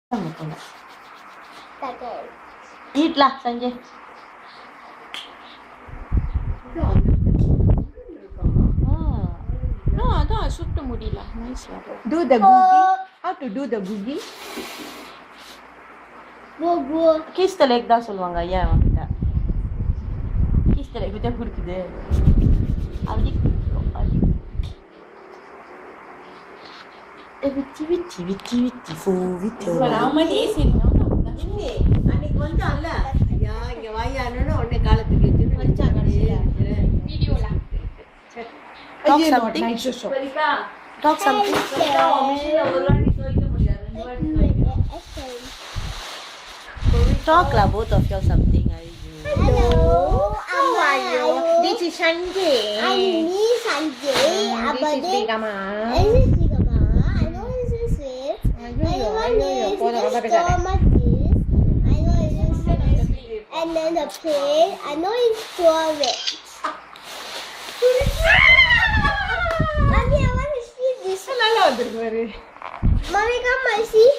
Eat lah, Sanjay. அதான் சுட்ட முடியல. Nice lah. Do the boogie. How to do the boogie? Kiss the leg தான் சொல்லுவாங்க ஐயா அவங்கிட்ட. Kiss the leg விட்டா குடுக்குது. அப்படி விட்டி ஃபோ விட்டு. ராமனே சரிங்க. இன்னே அன்னைக்கு வந்தான்ல ஐயா இங்க வாயானோட உடனே காலத்துக்கு எடுத்து வச்சா கடைசில வீடியோல. Talk something. Talk something. Talk lah, both of you something. Hello, how are you? This is Sanjay. I'm me, Sanjay. This is Big Amma. This is Big Amma. I know this is Swift. I know this is and then the plane. I know it's storage. Mommy, I want to see this. நல்லா வந்திருக்கு பாரு. Mommy, come and see.